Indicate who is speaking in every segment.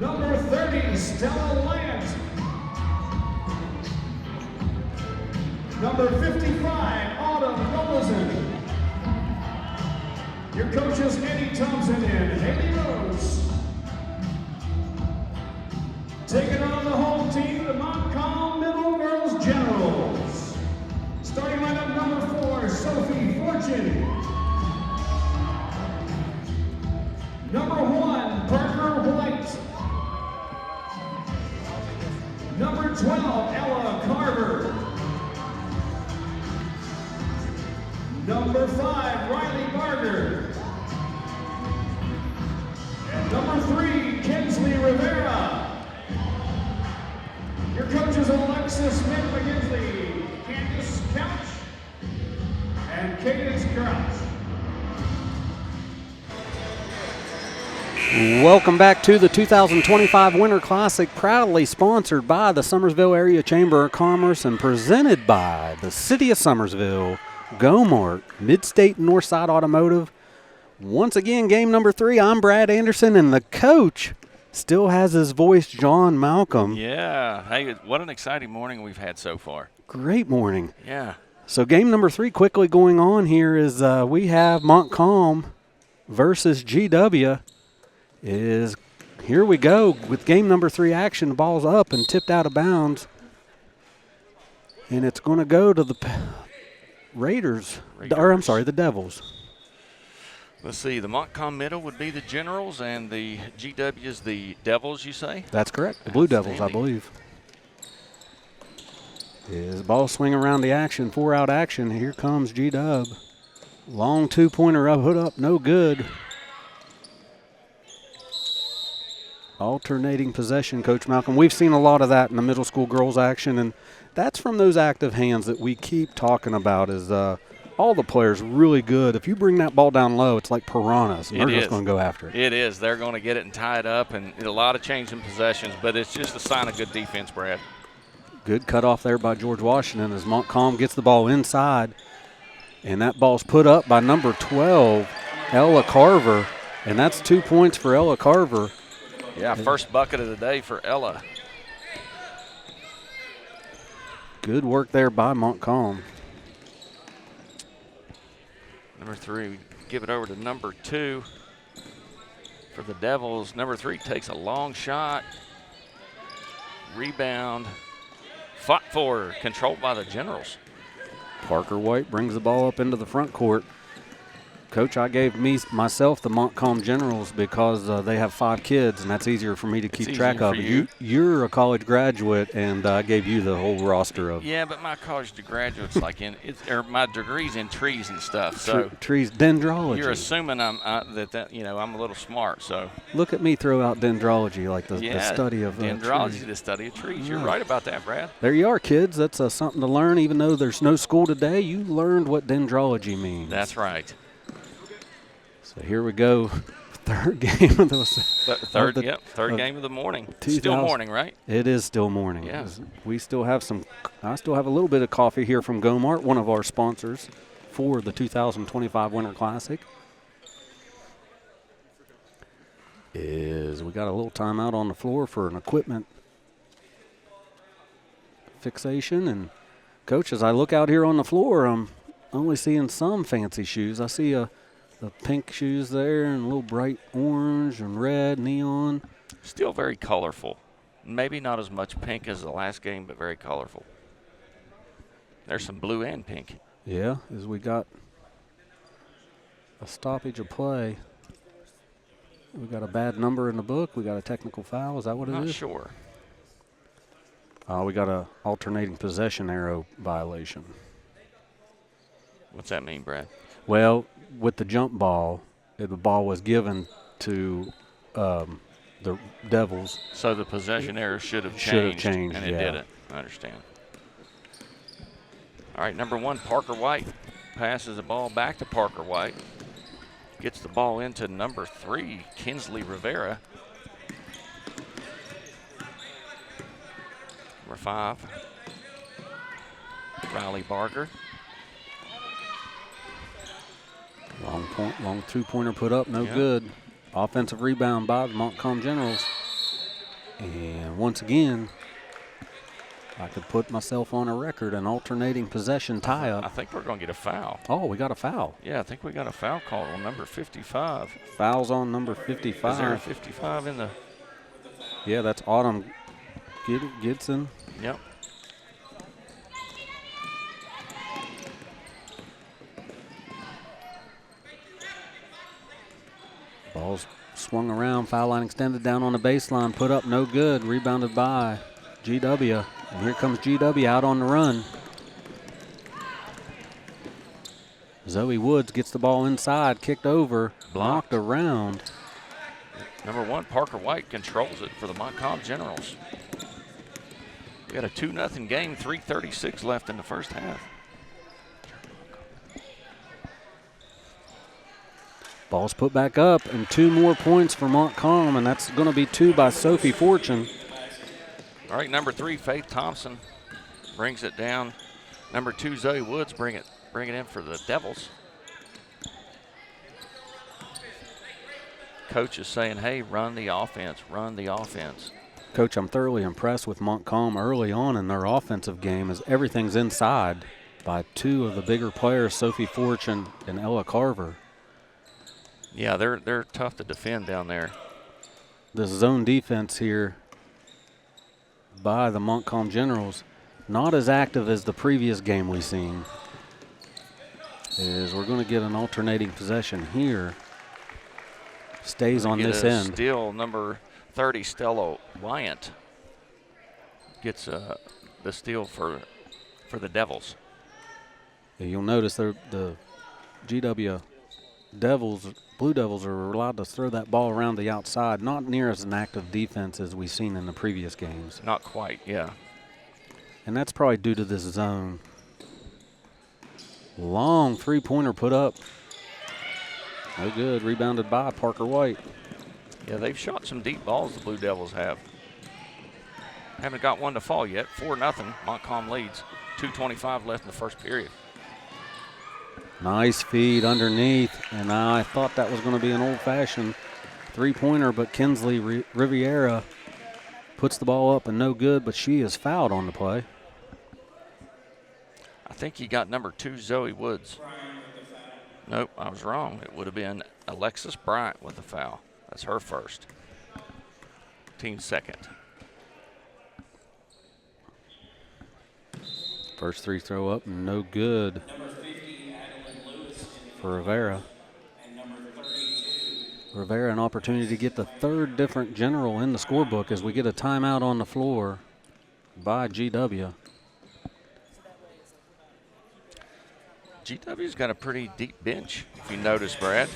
Speaker 1: Number 30, Stella Lant. Number 55, Autumn Rosen. Your coaches, Eddie Thompson and Haley Rose. Taking on the home team, the Montcalm Middle Girls Generals. Starting lineup number 4, Sophie Fortune. Number 1, Parker White. Number 12, Ella Carver. Number 5, Riley Barger. And number 3, Kinsley Rivera. Your coaches, Alexis Smith-McGinsley, Candace Couch, and Cadence Crouch.
Speaker 2: Welcome back to the 2025 Winter Classic, proudly sponsored by the Summersville Area Chamber of Commerce and presented by the City of Summersville, Go-Mart, Mid-State Northside Automotive. Once again, game number 3, I'm Brad Anderson, and the coach still has his voice, John Malcolm.
Speaker 3: Yeah. Hey, what an exciting morning we've had so far.
Speaker 2: Great morning.
Speaker 3: Yeah.
Speaker 2: So game number 3 quickly going on here is we have Montcalm versus GW. Here we go with game number 3 action. The ball's up and tipped out of bounds. And it's going to go to the the Devils.
Speaker 3: Let's see, the Montcalm Middle would be the Generals and the GW's the Devils, you say?
Speaker 2: That's correct. The Blue Devils, I believe. Is ball swing around the action, 4-out action. Here comes G-Dub. Long two-pointer up, hood up, no good. Alternating possession, Coach Malcolm. We've seen a lot of that in the middle school girls action, and that's from those active hands that we keep talking about is all the players really good. If you bring that ball down low, it's like piranhas, and they're just going to go after it.
Speaker 3: It is. They're going to get it and tie it up, and a lot of change in possessions, but it's just a sign of good defense, Brad.
Speaker 2: Good cutoff there by George Washington as Montcalm gets the ball inside, and that ball's put up by number 12, Ella Carver, and that's 2 points for Ella Carver.
Speaker 3: Yeah, first bucket of the day for Ella.
Speaker 2: Good work there by Montcalm.
Speaker 3: Number 3, we give it over to number 2 for the Devils. Number 3 takes a long shot. Rebound. Fought for, controlled by the Generals.
Speaker 2: Parker White brings the ball up into the front court. Coach, I gave myself the Montcalm Generals because they have 5 kids, and that's easier for me to keep track of. You're a college graduate, and I gave you the whole roster of.
Speaker 3: Yeah, but my college graduate's my degree's in trees and stuff. So
Speaker 2: trees, dendrology.
Speaker 3: You're assuming I'm I'm a little smart. So
Speaker 2: look at me throw out dendrology, like the study of
Speaker 3: dendrology,
Speaker 2: trees.
Speaker 3: the study of trees. You're right about that, Brad.
Speaker 2: There you are, kids. That's something to learn. Even though there's no school today, you learned what dendrology means.
Speaker 3: That's right.
Speaker 2: So here we go, third game of the
Speaker 3: third game of the morning. Still morning, right?
Speaker 2: It is still morning.
Speaker 3: Yeah.
Speaker 2: I still have a little bit of coffee here from Go-Mart, one of our sponsors for the 2025 Winter Classic. We got a little timeout on the floor for an equipment fixation, and Coach, as I look out here on the floor, I'm only seeing some fancy shoes. I see the pink shoes there and a little bright orange and red, neon.
Speaker 3: Still very colorful. Maybe not as much pink as the last game, but very colorful. There's some blue and pink.
Speaker 2: Yeah, as we got a stoppage of play. We got a bad number in the book. We got a technical foul. Is that what it is?
Speaker 3: Not sure.
Speaker 2: We got a alternating possession arrow violation.
Speaker 3: What's that mean, Brad?
Speaker 2: Well, with the jump ball, the ball was given to the Devils.
Speaker 3: So the possession error should have changed, and it didn't. I understand. All right, number 1, Parker White passes the ball back to Parker White. Gets the ball into number 3, Kinsley Rivera. Number 5, Riley Barger.
Speaker 2: Long two-pointer put up, no good. Offensive rebound by the Montcalm Generals. And once again, I could put myself on a record, an alternating possession tie-up.
Speaker 3: I think we're going to get a foul.
Speaker 2: Oh, we got a foul.
Speaker 3: Yeah, I think we got a foul called on number 55.
Speaker 2: Fouls on number 55.
Speaker 3: Is there a 55 in the?
Speaker 2: Yeah, that's Autumn Gidson.
Speaker 3: Yep.
Speaker 2: Ball's swung around, foul line extended down on the baseline, put up, no good, rebounded by GW. And here comes GW out on the run. Zoe Woods gets the ball inside, kicked over,
Speaker 3: Blocked.
Speaker 2: knocked around.
Speaker 3: Number 1, Parker White controls it for the Montcalm Generals. We got a 2-0 game, 3:36 left in the first half.
Speaker 2: Ball's put back up, and 2 more points for Montcalm, and that's going to be 2 by Sophie Fortune.
Speaker 3: All right, number 3, Faith Thompson brings it down. Number 2, Zoe Woods bring it in for the Devils. Coach is saying, hey, run the offense, run the offense.
Speaker 2: Coach, I'm thoroughly impressed with Montcalm early on in their offensive game as everything's inside by 2 of the bigger players, Sophie Fortune and Ella Carver.
Speaker 3: Yeah, they're tough to defend down there.
Speaker 2: The zone defense here by the Montcalm Generals, not as active as the previous game we've seen. We're going to get an alternating possession here. Stays on this end.
Speaker 3: Steal number 30, Stella Wyant gets the steal for the Devils.
Speaker 2: You'll notice the GW Blue Devils are allowed to throw that ball around the outside, not near as an active defense as we've seen in the previous games.
Speaker 3: Not quite, yeah.
Speaker 2: And that's probably due to this zone. Long 3-pointer put up. No good, rebounded by Parker White.
Speaker 3: Yeah, they've shot some deep balls, the Blue Devils have. Haven't got one to fall yet. 4-0, Montcalm leads. 2:25 left in the first period.
Speaker 2: Nice feed underneath, and I thought that was going to be an old-fashioned 3-pointer, but Kinsley Riviera puts the ball up and no good, but she is fouled on the play.
Speaker 3: I think he got number 2, Zoe Woods. Nope, I was wrong. It would have been Alexis Bryant with the foul. That's her first. Team's second.
Speaker 2: First free throw up, no good for Rivera. Rivera an opportunity to get the 3rd different general in the scorebook as we get a timeout on the floor by GW.
Speaker 3: GW's got a pretty deep bench, if you notice, Brad.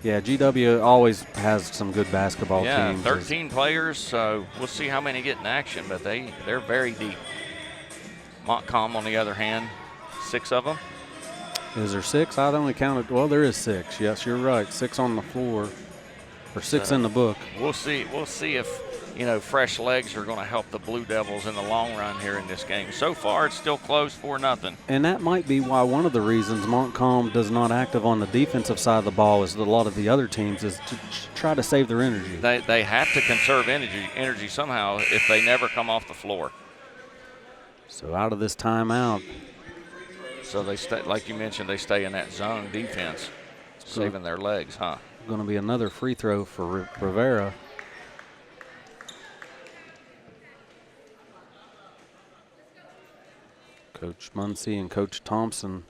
Speaker 2: Yeah, GW always has some good basketball
Speaker 3: Yeah,
Speaker 2: teams.
Speaker 3: 13 players, so we'll see how many get in action, but they're very deep. Montcalm, on the other hand, 6 of them.
Speaker 2: Is there 6? I only counted. Well, there is 6. Yes, you're right. 6 on the floor, or 6 in the book.
Speaker 3: We'll see if fresh legs are going to help the Blue Devils in the long run here in this game. So far, it's still close, 4-0.
Speaker 2: And that might be why one of the reasons Montcalm does not active on the defensive side of the ball as a lot of the other teams is to try to save their energy.
Speaker 3: They have to conserve energy somehow if they never come off the floor.
Speaker 2: So out of this timeout.
Speaker 3: So they stay, like you mentioned, they stay in that zone defense, saving their legs, huh?
Speaker 2: Going to be another free throw for Rivera. Coach Muncie and Coach Thompson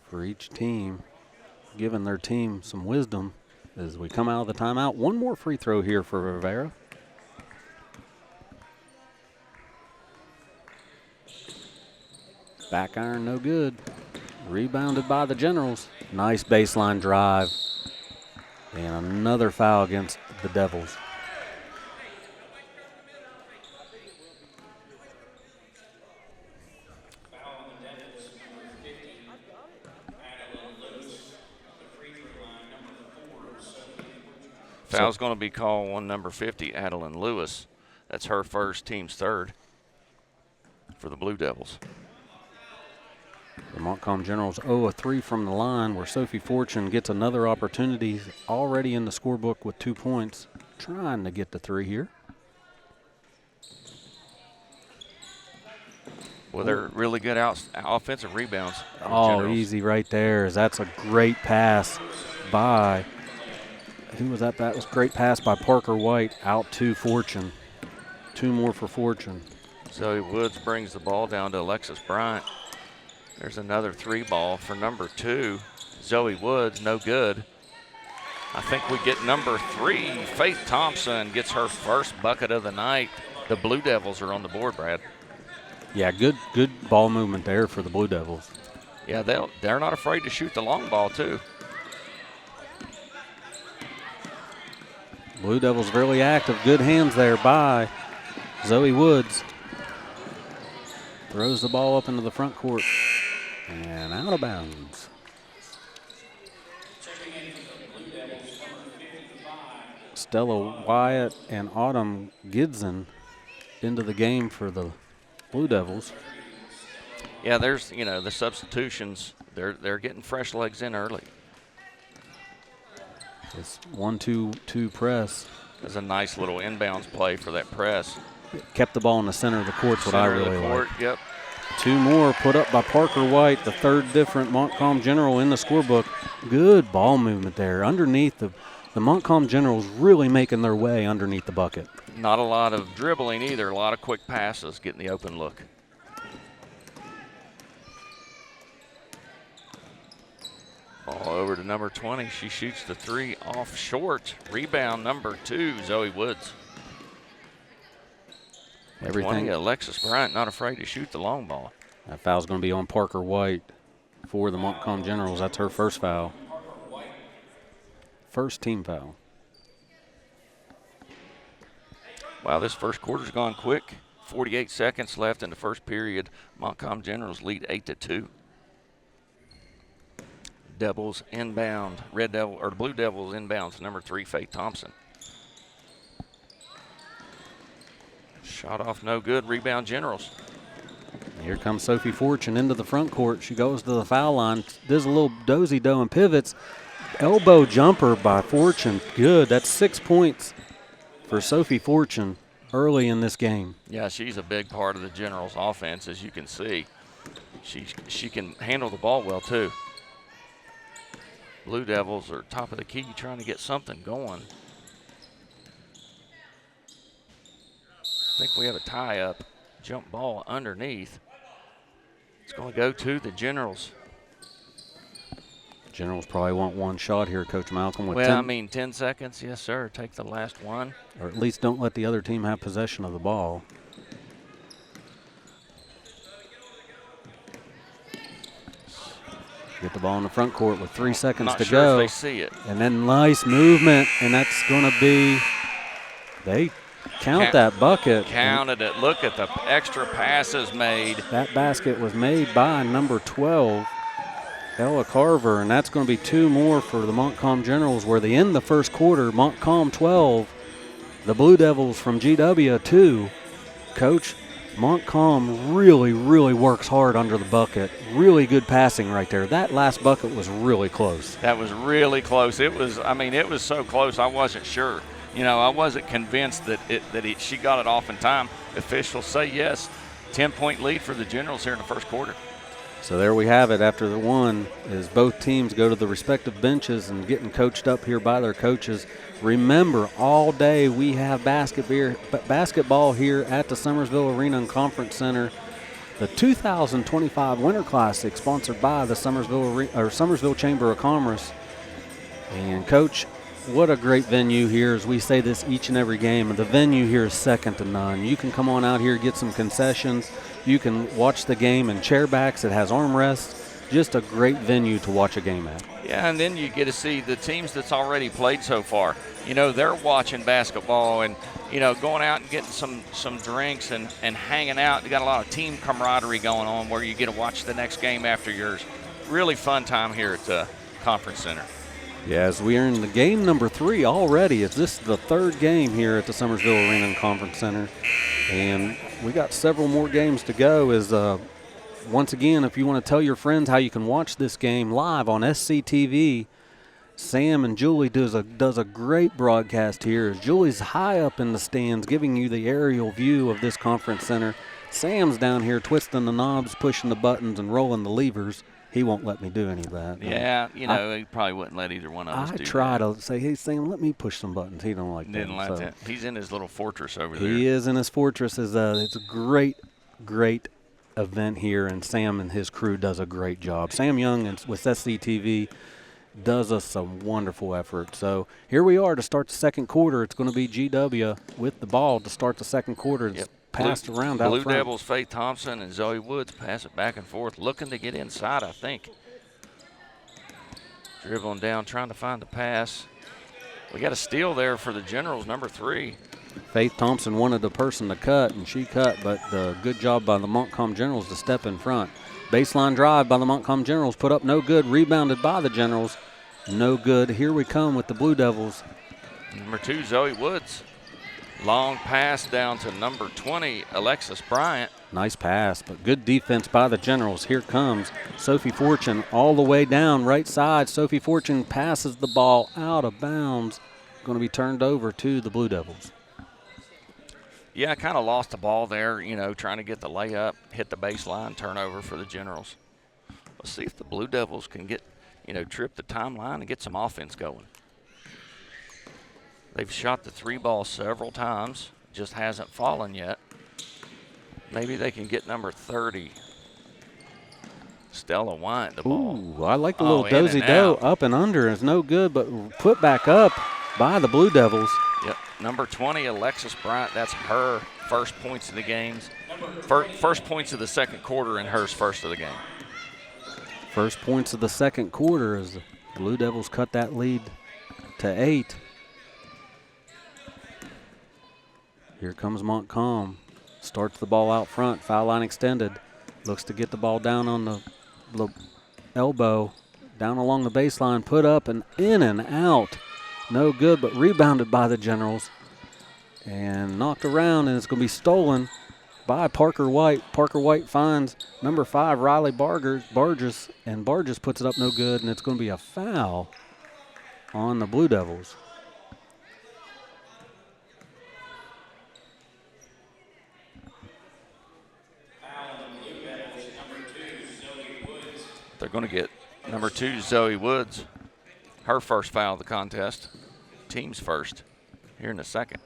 Speaker 2: for each team, giving their team some wisdom as we come out of the timeout. One more free throw here for Rivera. Back iron, no good. Rebounded by the Generals. Nice baseline drive. And another foul against the Devils.
Speaker 3: Foul's going to be called on number 50, Adeline Lewis. That's her first, team's 3rd for the Blue Devils.
Speaker 2: The Montcalm Generals 0 of 3 from the line, where Sophie Fortune gets another opportunity, already in the scorebook with 2 points, trying to get the 3 here.
Speaker 3: Well, they're really good offensive rebounds.
Speaker 2: Oh,
Speaker 3: Generals.
Speaker 2: easy right there. That's a great pass by, who was that? That was a great pass by Parker White out to Fortune. 2 more for Fortune.
Speaker 3: Zoe Woods brings the ball down to Alexis Bryant. There's another 3 ball for number 2, Zoe Woods, no good. I think we get number 3, Faith Thompson, gets her first bucket of the night. The Blue Devils are on the board, Brad.
Speaker 2: Yeah, good ball movement there for the Blue Devils.
Speaker 3: Yeah, they're not afraid to shoot the long ball, too.
Speaker 2: Blue Devils really active. Good hands there by Zoe Woods. Throws the ball up into the front court and out of bounds. Stella Wyatt and Autumn Gidson into the game for the Blue Devils.
Speaker 3: Yeah, there's, the substitutions. They're getting fresh legs in early.
Speaker 2: It's 1-2-2 press.
Speaker 3: There's a nice little inbounds play for that press.
Speaker 2: Kept the ball in the center of the court, what I really like.
Speaker 3: Yep.
Speaker 2: 2 more put up by Parker White, the 3rd different Montcalm General in the scorebook. Good ball movement there. Underneath, the Montcalm Generals really making their way underneath the bucket.
Speaker 3: Not a lot of dribbling either. A lot of quick passes, getting the open look. Ball over to number 20. She shoots the 3 off short. Rebound number 2, Zoe Woods.
Speaker 2: Everything.
Speaker 3: 20, Alexis Bryant not afraid to shoot the long ball.
Speaker 2: That foul's going to be on Parker White for the Montcalm Generals. That's her first foul. First team foul.
Speaker 3: Wow, this first quarter's gone quick. 48 seconds left in the first period. Montcalm Generals lead 8-2. Devils inbound. Blue Devils inbounds. Number 3, Faith Thompson. Shot off no good. Rebound Generals.
Speaker 2: Here comes Sophie Fortune into the front court. She goes to the foul line, does a little dozy-do and pivots. Elbow jumper by Fortune. Good. That's 6 points for Sophie Fortune early in this game.
Speaker 3: Yeah, she's a big part of the Generals' offense, as you can see. She can handle the ball well, too. Blue Devils are top of the key trying to get something going. I think we have a tie-up. Jump ball underneath. It's going to go to the Generals.
Speaker 2: Generals probably want one shot here, Coach Malcolm. With
Speaker 3: Well, 10 seconds. Yes, sir. Take the last one.
Speaker 2: Or at least don't let the other team have possession of the ball. Get the ball in the front court with 3 seconds to go.
Speaker 3: Not sure if they see it.
Speaker 2: And then nice movement, and that's going to be, they count that bucket.
Speaker 3: Counted it. Look at the extra passes made.
Speaker 2: That basket was made by number 12, Ella Carver, and that's going to be 2 more for the Montcalm Generals, where they end the first quarter. Montcalm 12, the Blue Devils from GW 2. Coach, Montcalm really, really works hard under the bucket. Really good passing right there. That last bucket was really close.
Speaker 3: That was really close. It was so close I wasn't sure. I wasn't convinced that she got it off in time. Officials say yes. 10-point lead for the Generals here in the first quarter.
Speaker 2: So there we have it. After the one, as both teams go to the respective benches and getting coached up here by their coaches. Remember, all day we have basketball here at the Summersville Arena and Conference Center. The 2025 Winter Classic, sponsored by the Summersville Chamber of Commerce. And Coach, what a great venue here, as we say this each and every game. The venue here is second to none. You can come on out here, get some concessions. You can watch the game in chairbacks. It has armrests. Just a great venue to watch a game at.
Speaker 3: Yeah, and then you get to see the teams that's already played so far. They're watching basketball and, going out and getting some drinks and hanging out. They got a lot of team camaraderie going on where you get to watch the next game after yours. Really fun time here at the Conference Center.
Speaker 2: Yes, we are in the game number 3 already. This is the 3rd game here at the Summersville Arena and Conference Center. And we got several more games to go as once again, if you want to tell your friends how you can watch this game live on SCTV, Sam and Julie does a great broadcast here. Julie's high up in the stands giving you the aerial view of this conference center. Sam's down here twisting the knobs, pushing the buttons, and rolling the levers. He won't let me do any of that.
Speaker 3: Yeah, he probably wouldn't let either one of us do that.
Speaker 2: I try to say, hey, Sam, let me push some buttons. He don't like that.
Speaker 3: Didn't like that. He's in his little fortress over there.
Speaker 2: He is in his fortress. It's a great, great event here, and Sam and his crew does a great job. Sam Young with SCTV does us some wonderful effort. So here we are to start the second quarter. It's going to be GW with the ball to start the second quarter. It's passed around out front.
Speaker 3: Blue Devils, Faith Thompson and Zoe Woods pass it back and forth, looking to get inside, I think. Dribbling down, trying to find the pass. We got a steal there for the Generals, number 3.
Speaker 2: Faith Thompson wanted the person to cut, and she cut, but good job by the Montcalm Generals to step in front. Baseline drive by the Montcalm Generals, put up no good, rebounded by the Generals, no good. Here we come with the Blue Devils.
Speaker 3: Number 2, Zoe Woods. Long pass down to number 20, Alexis Bryant.
Speaker 2: Nice pass, but good defense by the Generals. Here comes Sophie Fortune all the way down right side. Sophie Fortune passes the ball out of bounds. Going to be turned over to the Blue Devils.
Speaker 3: Yeah, I kind of lost the ball there, trying to get the layup, hit the baseline, turnover for the Generals. Let's see if the Blue Devils can get, trip the timeline and get some offense going. They've shot the 3 ball several times, just hasn't fallen yet. Maybe they can get number 30, Stella Wyant, the ball.
Speaker 2: Ooh, I like the little dozy-do up and under. It's no good, but put back up by the Blue Devils.
Speaker 3: Yep, number 20, Alexis Bryant. That's her first points of the games. First points of the second quarter and hers first of the game.
Speaker 2: First points of the second quarter as the Blue Devils cut that lead to 8. Here comes Montcalm. Starts the ball out front, foul line extended. Looks to get the ball down on the elbow, down along the baseline, put up and in and out. No good, but rebounded by the Generals. And knocked around, and it's going to be stolen by Parker White. Parker White finds number 5, Riley Barges, and Barges puts it up no good, and it's going to be a foul on the Blue Devils.
Speaker 3: They're going to get number 2, Zoe Woods, her first foul of the contest. Team's first here in the second.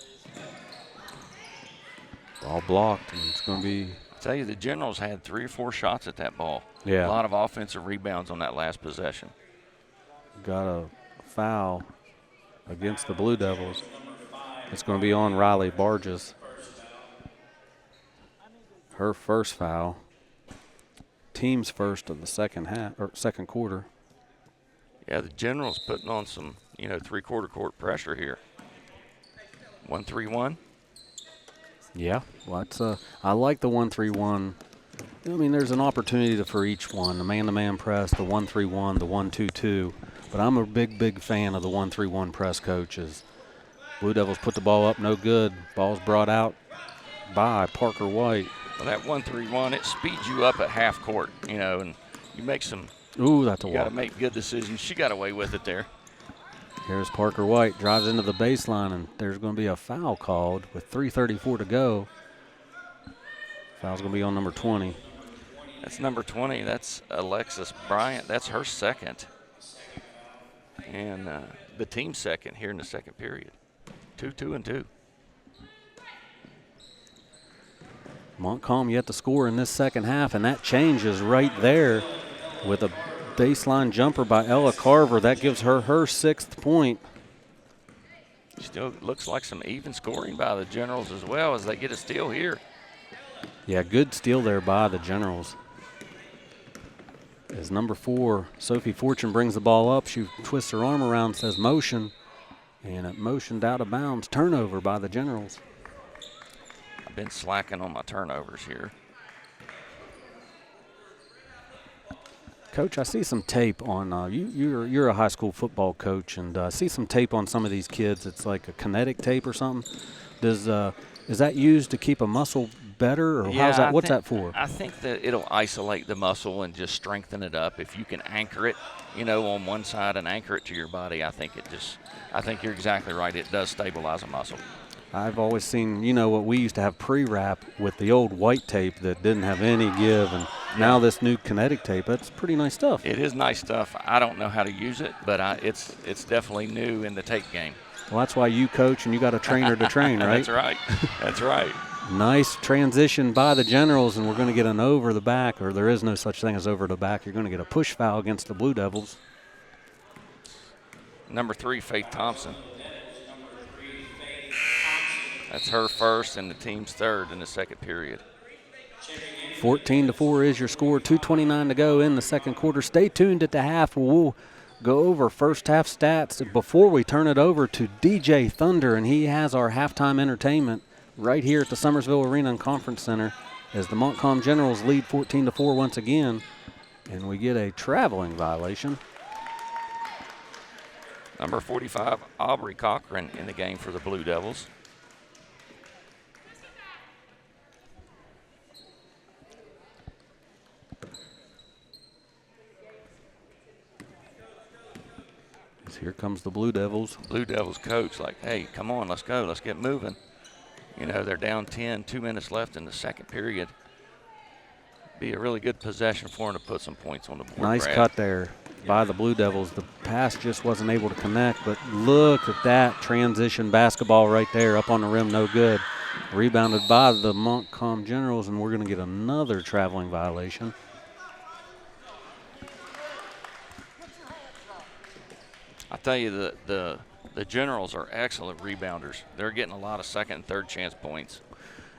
Speaker 2: Ball blocked, and it's going to be.
Speaker 3: I tell you, the Generals had 3 or 4 shots at that ball.
Speaker 2: Yeah.
Speaker 3: A lot of offensive rebounds on that last possession.
Speaker 2: Got a foul against the Blue Devils. It's going to be on Riley Barges. Her first foul. Team's first of the second quarter.
Speaker 3: Yeah, the Generals putting on some, 3/4 court pressure here. 1-3-1.
Speaker 2: Yeah, well, I like the 1-3-1. I mean, there's an opportunity for each one: the man-to-man press, the 1-3-1, the 1-2-2. But I'm a big fan of the 1-3-1 press, coaches. Blue Devils put the ball up, no good. Ball's brought out by Parker White.
Speaker 3: Well, that 1-3-1, it speeds you up at half court, and you make some.
Speaker 2: Ooh, that's a walk.
Speaker 3: You got to make good decisions. She got away with it there.
Speaker 2: Here's Parker White, drives into the baseline, and there's going to be a foul called with 3:34 to go. Foul's going to be on number 20.
Speaker 3: That's number 20. That's Alexis Bryant. That's her second. And the team's second here in the second period. 2-2-2.
Speaker 2: Montcalm yet to score in this second half, and that changes right there with a baseline jumper by Ella Carver. That gives her 6th point.
Speaker 3: Still looks like some even scoring by the Generals as well as they get a steal here.
Speaker 2: Yeah, good steal there by the Generals. As number 4, Sophie Fortune brings the ball up, she twists her arm around, says motion, and it motioned out of bounds. Turnover by the Generals.
Speaker 3: I've been slacking on my turnovers here.
Speaker 2: Coach, I see some tape on you're a high school football coach, and I see some tape on some of these kids. It's like a kinetic tape or something. Is that used to keep a muscle better, or
Speaker 3: Yeah,
Speaker 2: how's that? What's that for?
Speaker 3: I think that it'll isolate the muscle and just strengthen it up. If you can anchor it, you know, on one side and anchor it to your body, I think you're exactly right. It does stabilize a muscle.
Speaker 2: I've always seen, you know, what we used to have pre-wrap with the old white tape that didn't have any give, and now this new kinetic tape. That's pretty nice stuff.
Speaker 3: It is nice stuff. I don't know how to use it, but it's definitely new in the tape game.
Speaker 2: Well, that's why you coach and you got a trainer to train, right?
Speaker 3: That's right. That's right.
Speaker 2: Nice transition by the Generals, and we're going to get an over the back, or there is no such thing as over the back. You're going to get a push foul against the Blue Devils.
Speaker 3: Number 3, Faith Thompson. That's her first and the team's third in the second period.
Speaker 2: 14-4 is your score. 2:29 to go in the second quarter. Stay tuned at the half. We'll go over first half stats before we turn it over to DJ Thunder, and he has our halftime entertainment right here at the Summersville Arena and Conference Center as the Montcalm Generals lead 14-4 once again, and we get a traveling violation.
Speaker 3: Number 45, Aubrey Cochran in the game for the Blue Devils.
Speaker 2: Here comes the Blue Devils.
Speaker 3: Blue Devils coach like, hey, come on, let's go. Let's get moving. You know, they're down 10, 2 minutes left in the second period. Be a really good possession for them to put some points on the board.
Speaker 2: Nice
Speaker 3: Brad.
Speaker 2: cut there by the Blue Devils. The pass just wasn't able to connect, but look at that transition basketball right there up on the rim, no good. Rebounded by the Montcalm Generals, and we're going to get another traveling violation.
Speaker 3: I tell you, the Generals are excellent rebounders. They're getting a lot of second and third chance points.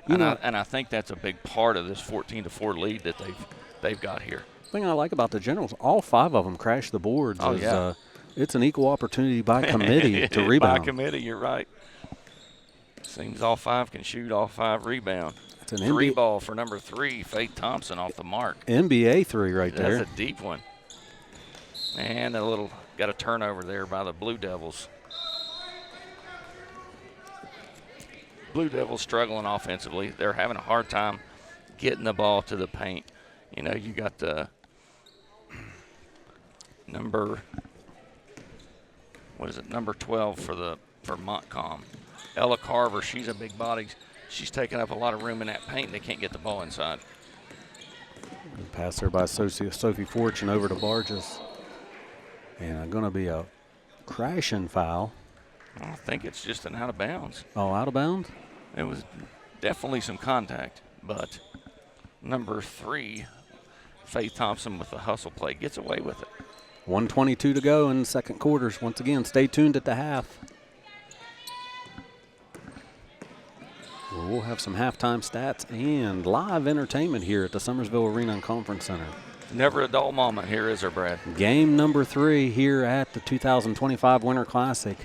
Speaker 3: And I think that's a big part of this 14-4 lead that they've got here.
Speaker 2: The thing I like about the Generals, all 5 of them crashed the boards.
Speaker 3: Oh, yeah.
Speaker 2: It's an equal opportunity by committee to rebound.
Speaker 3: By committee, you're right. Seems all 5 can shoot, all 5 rebound.
Speaker 2: It's an
Speaker 3: 3 ball for number 3, Faith Thompson off the mark.
Speaker 2: NBA 3 right there.
Speaker 3: That's a deep one. And got a turnover there by the Blue Devils. Blue Devils struggling offensively. They're having a hard time getting the ball to the paint. You know, you got the number 12 for Montcalm. Ella Carver, she's a big body. She's taking up a lot of room in that paint, and they can't get the ball inside.
Speaker 2: Pass there by Sophie Fortune over to Barges. And going to be a crashing foul.
Speaker 3: I think it's just an out of bounds.
Speaker 2: Oh, out of bounds?
Speaker 3: It was definitely some contact, but number 3, Faith Thompson with the hustle play, gets away with it.
Speaker 2: 1:22 to go in the second quarters. Once again, stay tuned at the half. We'll have some halftime stats and live entertainment here at the Summersville Arena and Conference Center.
Speaker 3: Never a dull moment here, is there, Brad?
Speaker 2: Game number 3 here at the 2025 Winter Classic.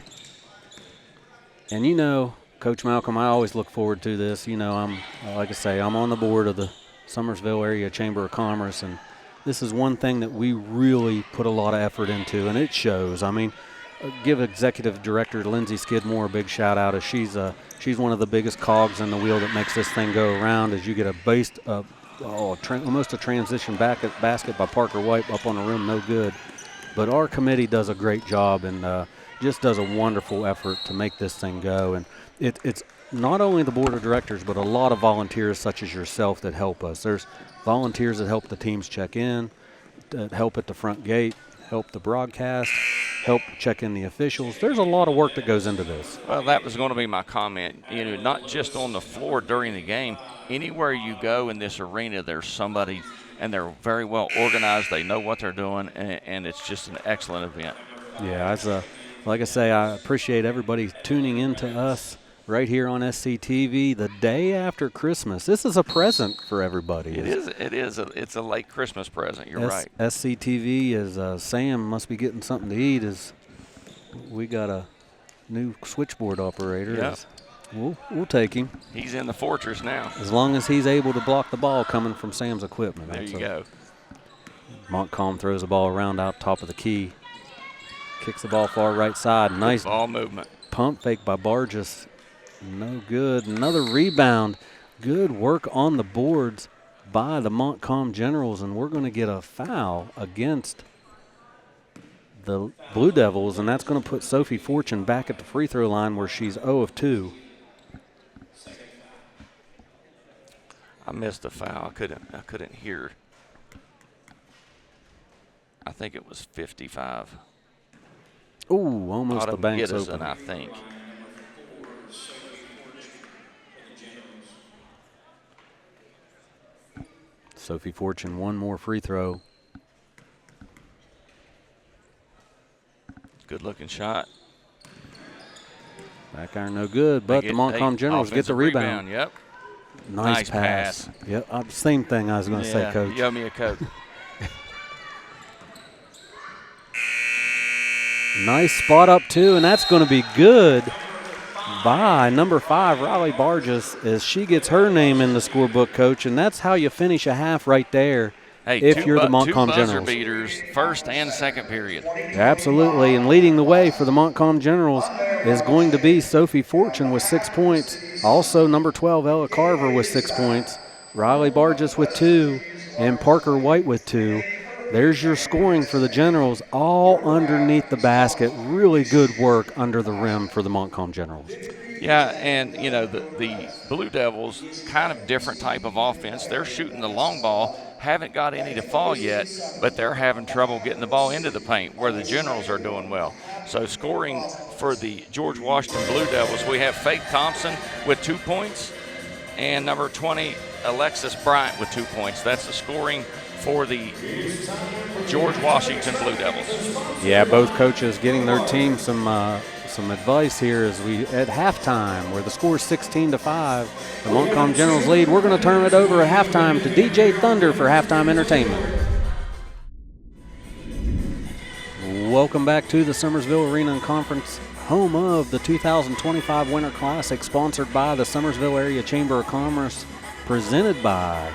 Speaker 2: And you know, Coach Malcolm, I always look forward to this. You know, like I say, I'm on the board of the Summersville Area Chamber of Commerce, and this is one thing that we really put a lot of effort into, and it shows. I mean, give Executive Director Lindsay Skidmore a big shout out, as she's one of the biggest cogs in the wheel that makes this thing go around, as you get almost a transition basket by Parker White up on the rim, no good. But our committee does a great job and just does a wonderful effort to make this thing go. And it's not only the board of directors, but a lot of volunteers such as yourself that help us. There's volunteers that help the teams check in, that help at the front gate, help the broadcast, help check in the officials. There's a lot of work that goes into this.
Speaker 3: Well, that was going to be my comment. You know, not just on the floor during the game. Anywhere you go in this arena, there's somebody, and they're very well organized. They know what they're doing, and it's just an excellent event.
Speaker 2: Yeah, like I say, I appreciate everybody tuning in to us right here on SCTV the day after Christmas. This is a present for everybody.
Speaker 3: It is. It's a late Christmas present. You're right.
Speaker 2: SCTV is Sam must be getting something to eat. As we got a new switchboard operator.
Speaker 3: Yep.
Speaker 2: We'll take him.
Speaker 3: He's in the fortress now.
Speaker 2: As long as he's able to block the ball coming from Sam's equipment.
Speaker 3: There you go.
Speaker 2: Montcalm throws the ball around out top of the key. Kicks the ball far right side. Nice
Speaker 3: ball movement.
Speaker 2: Pump fake by Barges. No good. Another rebound Good work on the boards by the Montcalm Generals, and we're going to get a foul against the Blue Devils, and that's going to put Sophie Fortune back at the free throw line where she's 0 of 2.
Speaker 3: I missed the foul. I couldn't hear. I think it was 55.
Speaker 2: Ooh, almost the bank's
Speaker 3: open.
Speaker 2: open.
Speaker 3: I think.
Speaker 2: Sophie Fortune, one more free throw.
Speaker 3: Good looking shot.
Speaker 2: Back iron no good, but the Montcalm Generals get the rebound.
Speaker 3: Yep.
Speaker 2: Nice pass. Yep, same thing I was going to say, Coach.
Speaker 3: You owe me a Coke.
Speaker 2: Nice spot up, too, and that's going to be good by number 5, Riley Barges, as she gets her name in the scorebook, Coach, and that's how you finish a half right there.
Speaker 3: Hey,
Speaker 2: if you're the Montcalm
Speaker 3: two
Speaker 2: Generals.
Speaker 3: Buzzer beaters, first and second period.
Speaker 2: Absolutely, and leading the way for the Montcalm Generals is going to be Sophie Fortune with 6 points. Also, number 12, Ella Carver with 6 points. Riley Barges with 2, and Parker White with 2. There's your scoring for the Generals, all underneath the basket. Really good work under the rim for the Montcalm Generals.
Speaker 3: Yeah, and, you know, the Blue Devils, kind of different type of offense. They're shooting the long ball, haven't got any to fall yet, but they're having trouble getting the ball into the paint, where the Generals are doing well. So scoring for the George Washington Blue Devils, we have Faith Thompson with 2 points and number 20, Alexis Bryant with 2 points. That's the scoring for the George Washington Blue Devils.
Speaker 2: Yeah, both coaches getting their team some advice here as we at halftime, where the score is 16-5. The Montcalm Generals lead. We're going to turn it over at halftime to DJ Thunder for halftime entertainment. Welcome back to the Summersville Arena and Conference, home of the 2025 Winter Classic, sponsored by the Summersville Area Chamber of Commerce, presented by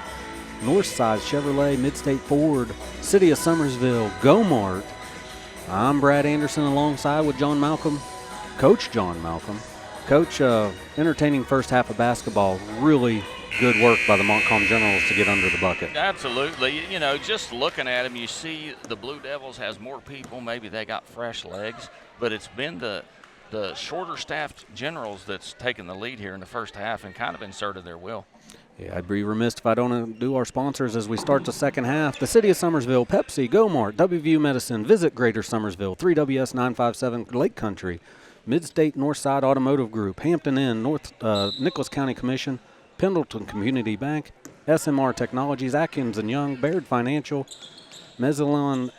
Speaker 2: Northside Chevrolet, Midstate Ford, City of Summersville, Go-Mart. I'm Brad Anderson alongside with John Malcolm, Coach John Malcolm. Coach, entertaining first half of basketball. Really good work by the Montcalm Generals to get under the bucket.
Speaker 3: Absolutely. You know, just looking at them, you see the Blue Devils has more people. Maybe they got fresh legs, but it's been the shorter staffed Generals that's taken the lead here in the first half and kind of inserted their will.
Speaker 2: Yeah, I'd be remiss if I don't do our sponsors as we start the second half. The City of Summersville, Pepsi, Go-Mart, WVU Medicine, Visit Greater Summersville, 3WS 957 Lake Country, Midstate Northside Automotive Group, Hampton Inn, Nicholas County Commission, Pendleton Community Bank, SMR Technologies, Atkins & Young, Baird Financial, Mezzalon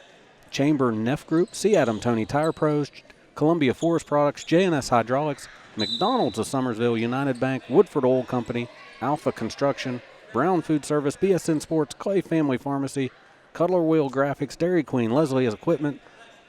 Speaker 2: Chamber Neff Group, C. Adam Tony Tire Pros, Columbia Forest Products, J&S Hydraulics, McDonald's of Summersville, United Bank, Woodford Oil Company, Alpha Construction, Brown Food Service, BSN Sports, Clay Family Pharmacy, Cutler Wheel Graphics, Dairy Queen, Leslie's Equipment,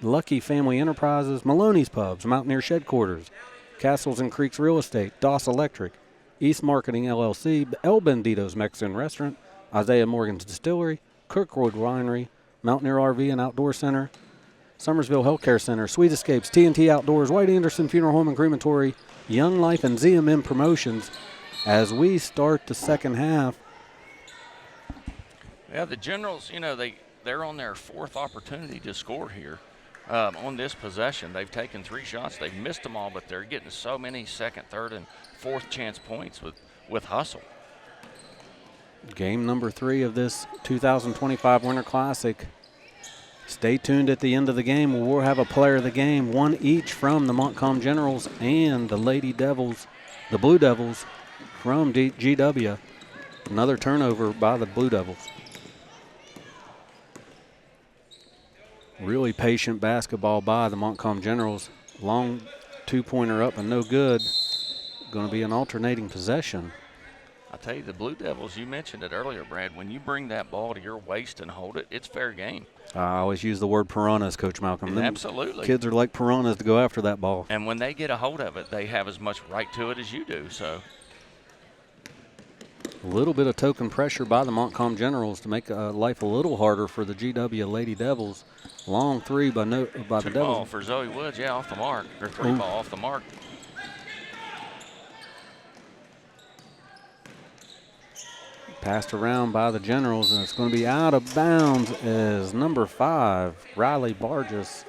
Speaker 2: Lucky Family Enterprises, Maloney's Pubs, Mountaineer Shed Quarters, Castles and Creeks Real Estate, Doss Electric, East Marketing LLC, El Bandito's Mexican Restaurant, Isaiah Morgan's Distillery, Kirkwood Winery, Mountaineer RV and Outdoor Center, Summersville Healthcare Center, Sweet Escapes, TNT Outdoors, White Anderson Funeral Home and Crematory, Young Life, and ZMM Promotions. As we start the second half.
Speaker 3: Yeah, the Generals, you know, they're on their fourth opportunity to score here on this possession. They've taken 3 shots. They've missed them all, but they're getting so many second, third, and fourth chance points with hustle.
Speaker 2: Game number 3 of this 2025 Winter Classic. Stay tuned at the end of the game. We'll have a player of the game, one each from the Montcalm Generals and the Lady Devils, the Blue Devils, from GW. Another turnover by the Blue Devils. Really patient basketball by the Montcalm Generals. Long 2-pointer up and no good. Going to be an alternating possession.
Speaker 3: I tell you, the Blue Devils, you mentioned it earlier, Brad, when you bring that ball to your waist and hold it, it's fair game.
Speaker 2: I always use the word piranhas, Coach Malcolm.
Speaker 3: Absolutely.
Speaker 2: Kids are like piranhas to go after that ball.
Speaker 3: And when they get a hold of it, they have as much right to it as you do, so.
Speaker 2: A little bit of token pressure by the Montcalm Generals to make life a little harder for the GW Lady Devils. Long 3 by the Devils.
Speaker 3: Ball for Zoe Woods, yeah, off the mark. Or 3 ball off the mark.
Speaker 2: Passed around by the Generals, and it's going to be out of bounds as number 5, Riley Barges,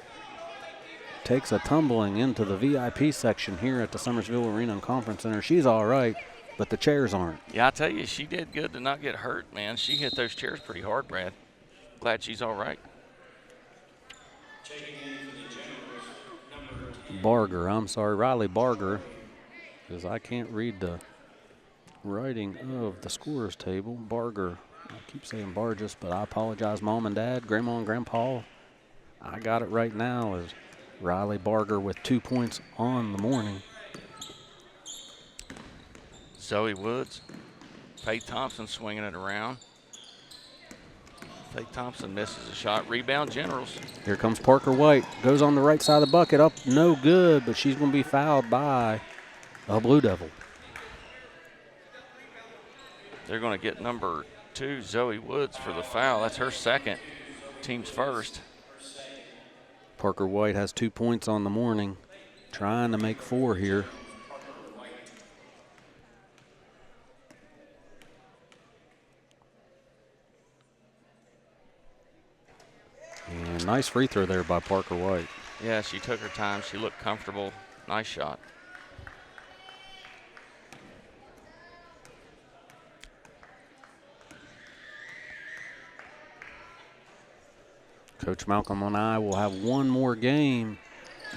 Speaker 2: takes a tumbling into the VIP section here at the Summersville Arena and Conference Center. She's all right, but the chairs aren't.
Speaker 3: Yeah, I tell you, she did good to not get hurt, man. She hit those chairs pretty hard, Brad. Glad she's all right.
Speaker 2: Barger, I'm sorry, Riley Barger, because I can't read the writing of the scorer's table. Barger, I keep saying Barges, but I apologize, Mom and Dad, Grandma and Grandpa. I got it right now as Riley Barger with 2 points on the morning.
Speaker 3: Zoe Woods, Faith Thompson swinging it around. Faith Thompson misses a shot. Rebound, Generals.
Speaker 2: Here comes Parker White. Goes on the right side of the bucket. Up, no good, but she's going to be fouled by a Blue Devil.
Speaker 3: They're going to get number 2, Zoe Woods, for the foul. That's her second, team's first.
Speaker 2: Parker White has 2 points on the morning, trying to make 4 here. And nice free throw there by Parker White.
Speaker 3: Yeah, she took her time. She looked comfortable. Nice shot.
Speaker 2: Coach Malcolm and I will have one more game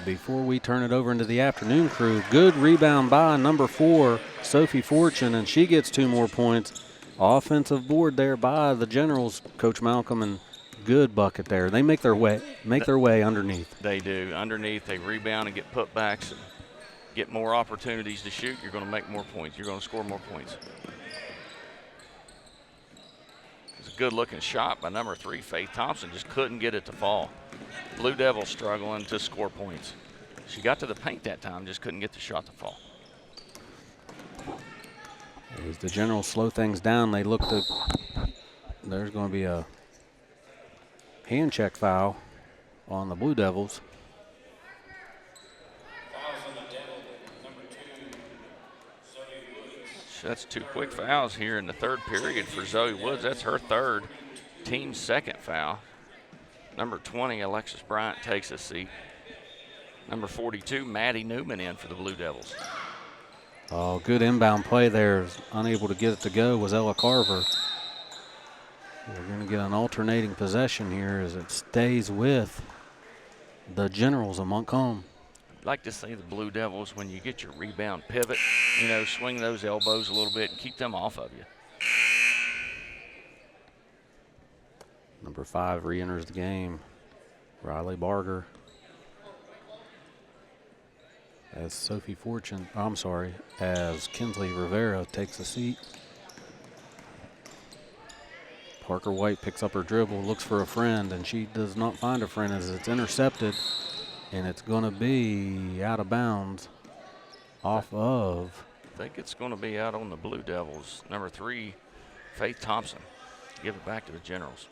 Speaker 2: before we turn it over into the afternoon crew. Good rebound by number 4, Sophie Fortune, and she gets 2 more points. Offensive board there by the Generals, Coach Malcolm, and good bucket there. They make their way underneath.
Speaker 3: They do. Underneath, they rebound and get putbacks and get more opportunities to shoot. You're going to make more points. You're going to score more points. Good-looking shot by number 3, Faith Thompson. Just couldn't get it to fall. Blue Devils struggling to score points. She got to the paint that time, just couldn't get the shot to fall.
Speaker 2: As the Generals slow things down, they look to – there's going to be a hand check foul on the Blue Devils.
Speaker 3: That's 2 quick fouls here in the third period for Zoe Woods. That's her third, team's second foul. Number 20, Alexis Bryant, takes a seat. Number 42, Maddie Newman, in for the Blue Devils.
Speaker 2: Oh, good inbound play there. Unable to get it to go was Ella Carver. We're going to get an alternating possession here as it stays with the Generals of Montcalm.
Speaker 3: I'd like to see the Blue Devils, when you get your rebound pivot, you know, swing those elbows a little bit and keep them off of you.
Speaker 2: Number 5 re-enters the game, Riley Barger. As as Kinsley Rivera takes a seat. Parker White picks up her dribble, looks for a friend, and she does not find a friend as it's intercepted. And it's going to be out of bounds off of.
Speaker 3: I think it's going to be out on the Blue Devils. Number 3, Faith Thompson. Give it back to the Generals.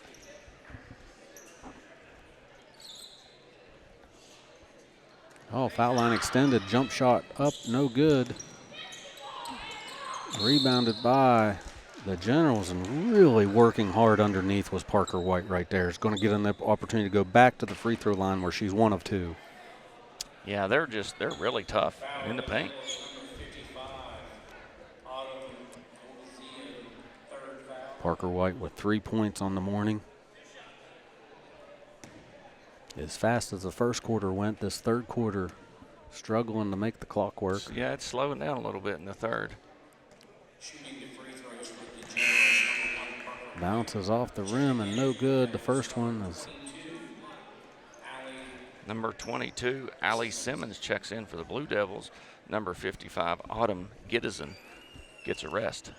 Speaker 2: Oh, foul line extended. Jump shot up, no good. Rebounded by the Generals, and really working hard underneath was Parker White right there. It's going to get an opportunity to go back to the free throw line where she's 1 of 2.
Speaker 3: Yeah, they're really tough in the paint.
Speaker 2: Parker White with 3 points on the morning. As fast as the first quarter went, this third quarter struggling to make the clock work.
Speaker 3: Yeah, it's slowing down a little bit in the third.
Speaker 2: Bounces off the rim and no good. The first one is
Speaker 3: number 22, Allie Simmons, checks in for the Blue Devils. Number 55, Autumn Gittison, gets a rest.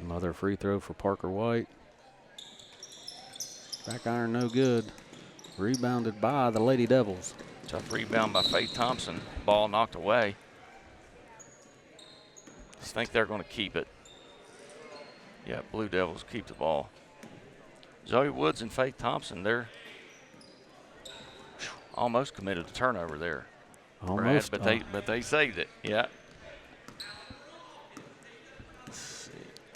Speaker 2: Another free throw for Parker White. Back iron, no good. Rebounded by the Lady Devils.
Speaker 3: Tough rebound by Faith Thompson. Ball knocked away. I think they're going to keep it. Yeah, Blue Devils keep the ball. Zoe Woods and Faith Thompson, they're almost committed a turnover there.
Speaker 2: Almost,
Speaker 3: Brad, but they saved it. Yeah.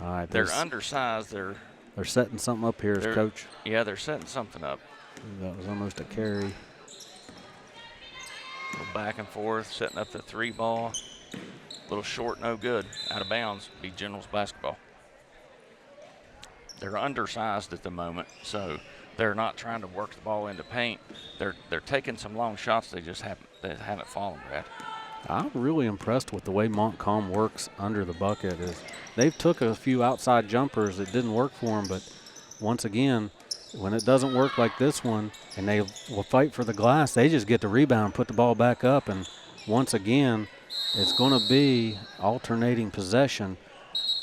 Speaker 2: All right,
Speaker 3: They're undersized.
Speaker 2: They're setting something up here, Coach.
Speaker 3: Yeah, they're setting something up.
Speaker 2: That was almost a carry.
Speaker 3: Go back and forth, setting up the 3 ball. Little short, no good. Out of bounds. Be Generals basketball. They're undersized at the moment, so they're not trying to work the ball into paint. They're taking some long shots. They just haven't fallen, Brad.
Speaker 2: I'm really impressed with the way Montcalm works under the bucket. They've took a few outside jumpers that didn't work for them, but once again, when it doesn't work like this one and they will fight for the glass, they just get the rebound, put the ball back up, and once again, it's going to be alternating possession.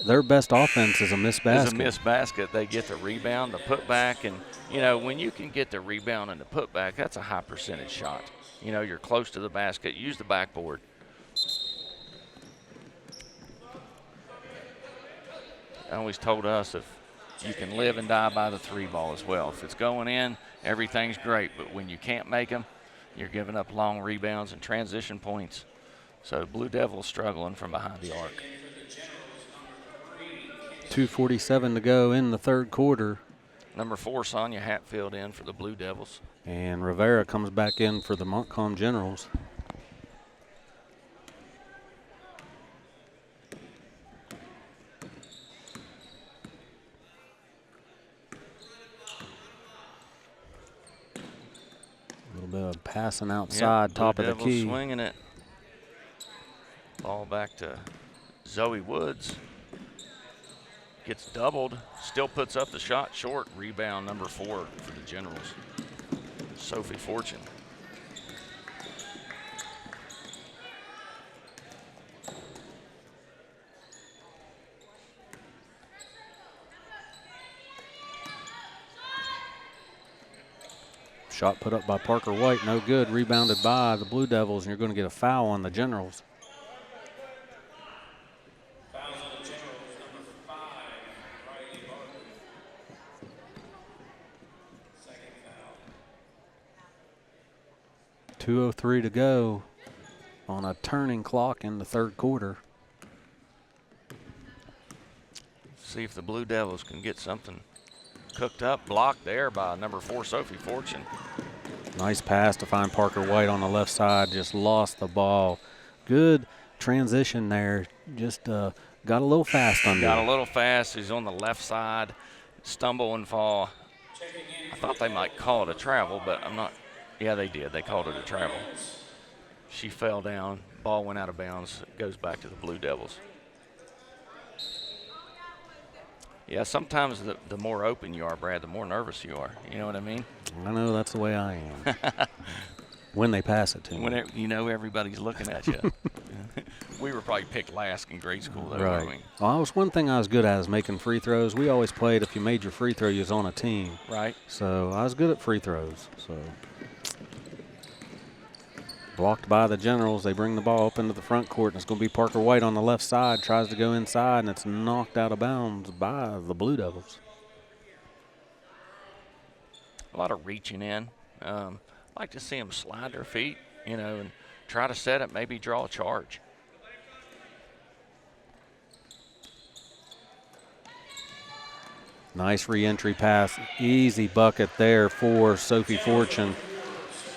Speaker 2: Their best offense is a missed basket.
Speaker 3: It's a missed basket. They get the rebound, the putback, and, you know, when you can get the rebound and the putback, that's a high percentage shot. You know, you're close to the basket. Use the backboard. I always told us if you can live and die by the 3 ball as well. If it's going in, everything's great. But when you can't make them, you're giving up long rebounds and transition points. So Blue Devils struggling from behind the arc.
Speaker 2: 2:47 to go in the third quarter.
Speaker 3: Number 4, Sonia Hatfield in for the Blue Devils.
Speaker 2: And Rivera comes back in for the Montcalm Generals. A little bit of passing outside,
Speaker 3: yep,
Speaker 2: top
Speaker 3: Blue
Speaker 2: of the
Speaker 3: Devils
Speaker 2: key.
Speaker 3: Swinging it. Ball back to Zoe Woods. Gets doubled, still puts up the shot short. Rebound number 4 for the Generals. Sophie Fortune.
Speaker 2: Shot put up by Parker White, no good. Rebounded by the Blue Devils, and you're going to get a foul on the Generals. 2:03 to go on a turning clock in the third quarter.
Speaker 3: See if the Blue Devils can get something cooked up. Blocked there by number 4, Sophie Fortune.
Speaker 2: Nice pass to find Parker White on the left side. Just lost the ball. Good transition there. Just got a little fast under.
Speaker 3: Got a little fast. He's on the left side. Stumble and fall. I thought they might call it a travel, but I'm not. Yeah, they did. They called it a travel. She fell down. Ball went out of bounds. It goes back to the Blue Devils. Yeah, sometimes the more open you are, Brad, the more nervous you are. You know what I mean?
Speaker 2: I know, that's the way I am. When they pass it to me.
Speaker 3: When you know everybody's looking at you. We were probably picked last in grade school, though,
Speaker 2: right.
Speaker 3: weren't we?
Speaker 2: Well, one thing I was good at is making free throws. We always played if you made your free throw, you was on a team.
Speaker 3: Right.
Speaker 2: So I was good at free throws. So blocked by the Generals. They bring the ball up into the front court, and it's going to be Parker White on the left side. Tries to go inside, and it's knocked out of bounds by the Blue Devils.
Speaker 3: A lot of reaching in. Like to see them slide their feet, you know, and try to set it, maybe draw a charge.
Speaker 2: Nice re-entry pass. Easy bucket there for Sophie Fortune.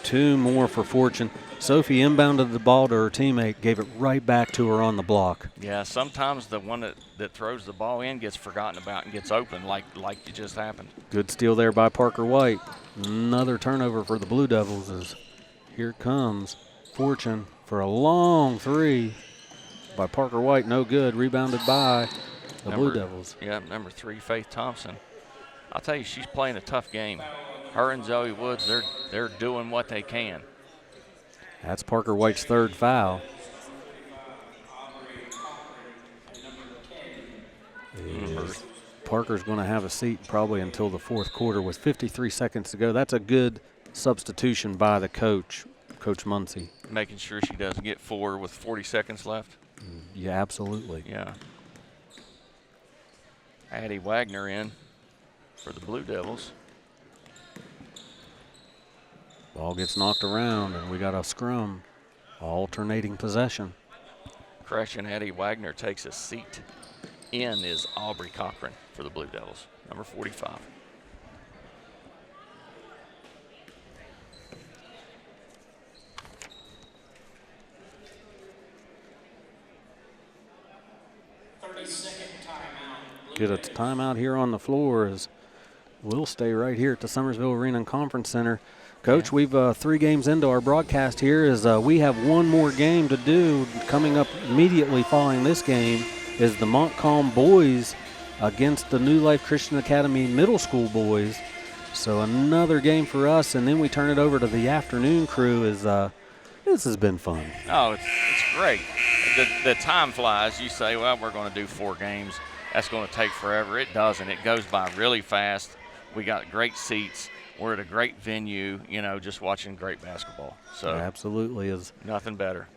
Speaker 2: 2 more for Fortune. Sophie inbounded the ball to her teammate, gave it right back to her on the block.
Speaker 3: Yeah, sometimes the one that throws the ball in gets forgotten about and gets open like it just happened.
Speaker 2: Good steal there by Parker White. Another turnover for the Blue Devils as here comes Fortune for a long 3 by Parker White. No good. Rebounded by the Blue Devils.
Speaker 3: Yeah, number 3, Faith Thompson. I'll tell you, she's playing a tough game. Her and Zoe Woods, they're doing what they can.
Speaker 2: That's Parker White's 3rd foul. Parker's going to have a seat probably until the 4th quarter with 53 seconds to go. That's a good substitution by the coach, Coach Muncie.
Speaker 3: Making sure she doesn't get 4 with 40 seconds left.
Speaker 2: Yeah, absolutely.
Speaker 3: Yeah. Addie Wagner in for the Blue Devils.
Speaker 2: Ball gets knocked around, and we got a scrum. Alternating possession.
Speaker 3: Crushing Addie Wagner takes a seat. in is Aubrey Cochran for the Blue Devils, number 45.
Speaker 2: Get a timeout here on the floor as we'll stay right here at the Summersville Arena and Conference Center. Coach, we've 3 games into our broadcast here as we have one more game to do. Coming up immediately following this game is the Montcalm boys against the New Life Christian Academy middle school boys. So another game for us, and then we turn it over to the afternoon crew. This has been fun.
Speaker 3: Oh, it's great. The time flies. You say, well, we're going to do 4 games. That's going to take forever. It doesn't. It goes by really fast. We got great seats. We're at a great venue, just watching great basketball. So
Speaker 2: absolutely is
Speaker 3: nothing better.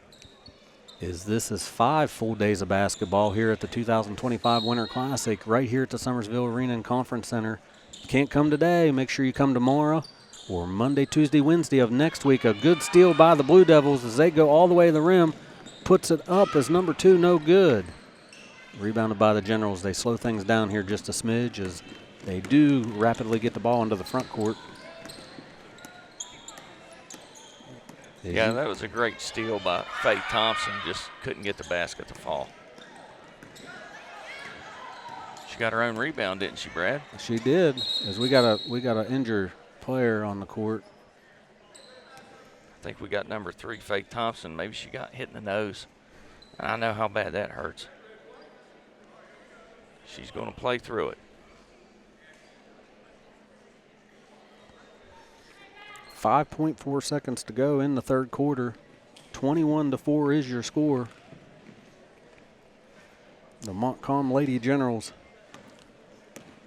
Speaker 2: This is 5 full days of basketball here at the 2025 Winter Classic right here at the Summersville Arena and Conference Center. Can't come today, make sure you come tomorrow or Monday, Tuesday, Wednesday of next week. A good steal by the Blue Devils as they go all the way to the rim. Puts it up as number 2, no good. Rebounded by the Generals. They slow things down here just a smidge as they do rapidly get the ball into the front court.
Speaker 3: Yeah, that was a great steal by Faith Thompson. Just couldn't get the basket to fall. She got her own rebound, didn't she, Brad?
Speaker 2: She did. As we got an injured player on the court.
Speaker 3: I think we got number 3, Faith Thompson. Maybe she got hit in the nose. I know how bad that hurts. She's going to play through it.
Speaker 2: 5.4 seconds to go in the third quarter. 21-4 is your score. The Montcalm Lady Generals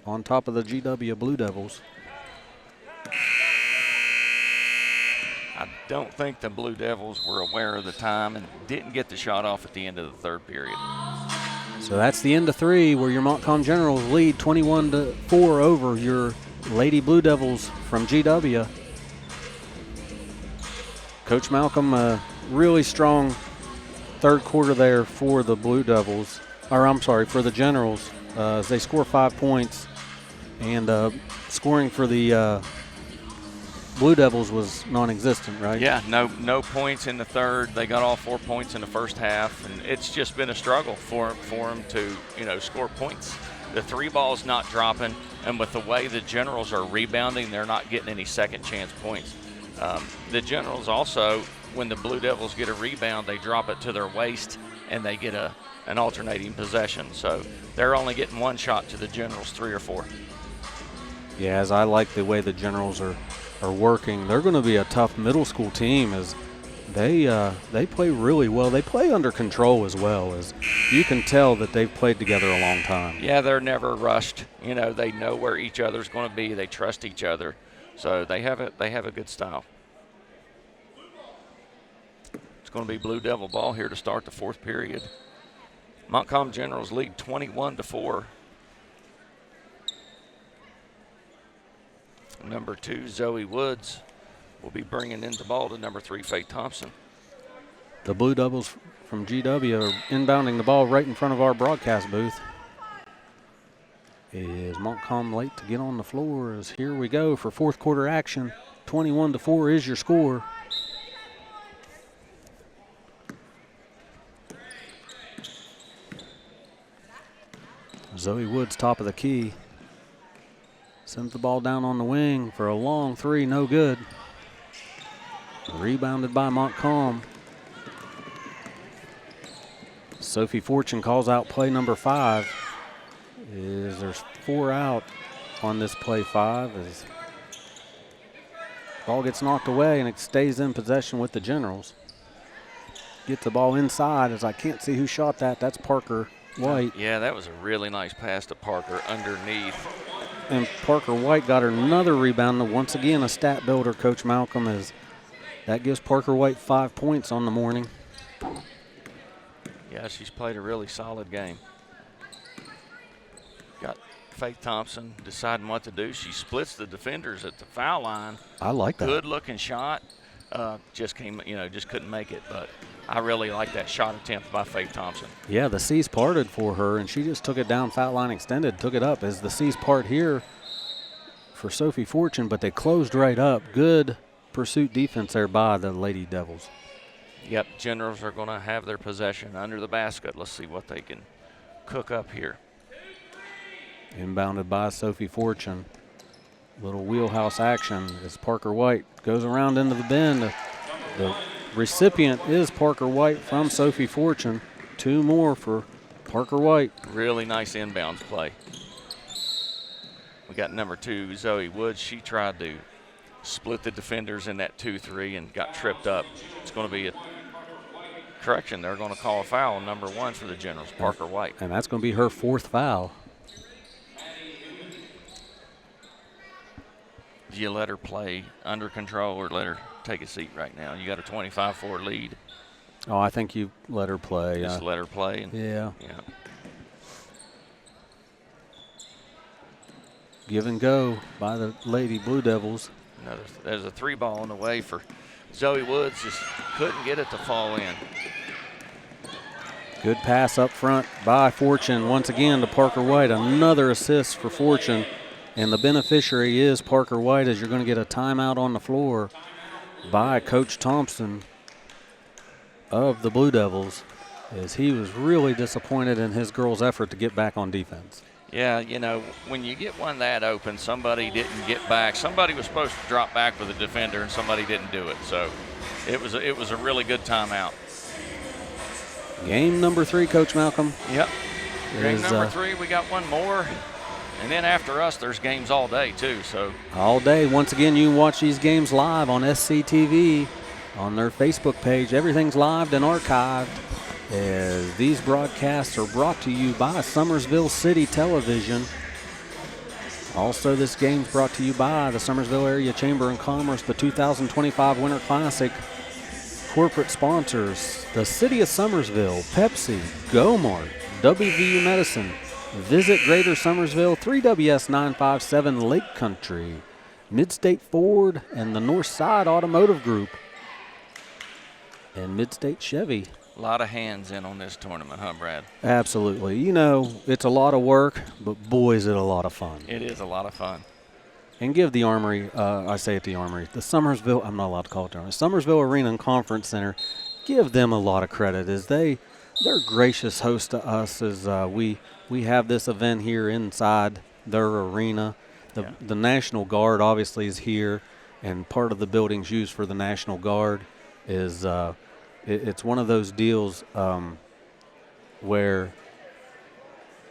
Speaker 2: on top of the GW Blue Devils.
Speaker 3: I don't think the Blue Devils were aware of the time and didn't get the shot off at the end of the third period.
Speaker 2: So that's the end of 3 where your Montcalm Generals lead 21-4 over your Lady Blue Devils from GW. Coach Malcolm, a really strong third quarter there for the Blue Devils, for the Generals, as they score 5 points. And scoring for the Blue Devils was non-existent, right?
Speaker 3: Yeah, no points in the third. They got all 4 points in the first half, and it's just been a struggle for them to, score points. The 3 ball's not dropping, and with the way the Generals are rebounding, they're not getting any second chance points. The Generals also, when the Blue Devils get a rebound, they drop it to their waist, and they get an alternating possession. So they're only getting 1 shot to the Generals' 3 or 4.
Speaker 2: Yeah, as I like the way the Generals are working. They're going to be a tough middle school team as they play really well. They play under control as well, as you can tell that they've played together a long time.
Speaker 3: Yeah, they're never rushed. They know where each other's going to be. They trust each other. So they have a good style. It's going to be Blue Devil ball here to start the 4th period. Montcalm Generals lead 21-4. Number 2, Zoe Woods, will be bringing in the ball to number 3, Faith Thompson.
Speaker 2: The Blue Devils from GW are inbounding the ball right in front of our broadcast booth. Is Montcalm late to get on the floor? As here we go for 4th quarter action. 21-4 is your score. Zoe Woods, top of the key. Sends the ball down on the wing for a long 3, no good. Rebounded by Montcalm. Sophie Fortune calls out play number 5. There's 4 out on this play 5 as ball gets knocked away and it stays in possession with the Generals. Gets the ball inside as I can't see who shot that. That's Parker White.
Speaker 3: Yeah, that was a really nice pass to Parker underneath.
Speaker 2: And Parker White got another rebound. Once again, a stat builder, Coach Malcolm, as that gives Parker White 5 points on the morning.
Speaker 3: Yeah, she's played a really solid game. Got Faith Thompson deciding what to do. She splits the defenders at the foul line.
Speaker 2: I like that.
Speaker 3: Good looking shot. Just couldn't make it. But I really like that shot attempt by Faith Thompson.
Speaker 2: Yeah, the C's parted for her, and she just took it down, foul line extended, took it up as the C's part here for Sophie Fortune, but they closed right up. Good pursuit defense there by the Lady Devils.
Speaker 3: Yep, Generals are going to have their possession under the basket. Let's see what they can cook up here.
Speaker 2: Inbounded by Sophie Fortune. Little wheelhouse action as Parker White goes around into the bend. The recipient is Parker White from Sophie Fortune. 2 more for Parker White.
Speaker 3: Really nice inbounds play. We got number 2, Zoe Woods. She tried to split the defenders in that 2-3 and got tripped up. It's going to be a correction. They're going to call a foul on number 1 for the Generals, Parker White.
Speaker 2: And that's going to be her 4th foul.
Speaker 3: Do you let her play under control or let her take a seat right now? You got a 25-4 lead.
Speaker 2: Oh, I think you let her play.
Speaker 3: Just let her play. And,
Speaker 2: yeah.
Speaker 3: Yeah.
Speaker 2: Give and go by the Lady Blue Devils.
Speaker 3: There's a 3 ball on the way for Zoe Woods. Just couldn't get it to fall in.
Speaker 2: Good pass up front by Fortune once again to Parker White. Another assist for Fortune. And the beneficiary is Parker White, as you're going to get a timeout on the floor by Coach Thompson of the Blue Devils, as he was really disappointed in his girls' effort to get back on defense.
Speaker 3: Yeah, you know, when you get one that open, somebody didn't get back. Somebody was supposed to drop back with a defender, and somebody didn't do it. So it was a really good timeout.
Speaker 2: Game number 3, Coach Malcolm.
Speaker 3: Yep. Game number 3, we got one more. And then after us, there's games all day, too. So
Speaker 2: all day. Once again, you can watch these games live on SCTV, on their Facebook page. Everything's live and archived, as these broadcasts are brought to you by Summersville City Television. Also, this game's brought to you by the Summersville Area Chamber of Commerce, the 2025 Winter Classic. Corporate sponsors, the City of Summersville, Pepsi, Go-Mart, WVU Medicine, Visit Greater Summersville, 3WS957 Lake Country, Midstate Ford, and the Northside Automotive Group, and Midstate Chevy.
Speaker 3: a lot of hands in on this tournament, huh, Brad?
Speaker 2: Absolutely. You know, it's a lot of work, but boy, is it a lot of fun.
Speaker 3: It is a lot of fun.
Speaker 2: And give the Armory, I say at the Armory, the Summersville, I'm not allowed to call it the Armory, Summersville Arena and Conference Center, give them a lot of credit, as they're gracious host to us, as we have this event here inside their arena. The National Guard obviously is here, and part of the buildings used for the National Guard is it's one of those deals where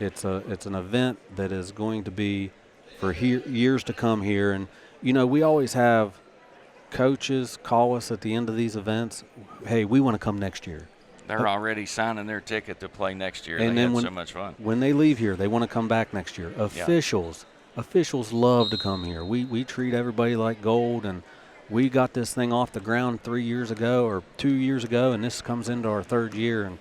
Speaker 2: it's an event that is going to be for years to come here. And you know, we always have coaches call us at the end of these events, hey, we want to come next year.
Speaker 3: They're already signing their ticket to play next year.
Speaker 2: And
Speaker 3: they
Speaker 2: then
Speaker 3: had so much fun.
Speaker 2: When they leave here, they want to come back next year. Officials love to come here. We treat everybody like gold, and we got this thing off the ground 3 years ago or 2 years ago, and this comes into our 3rd year, and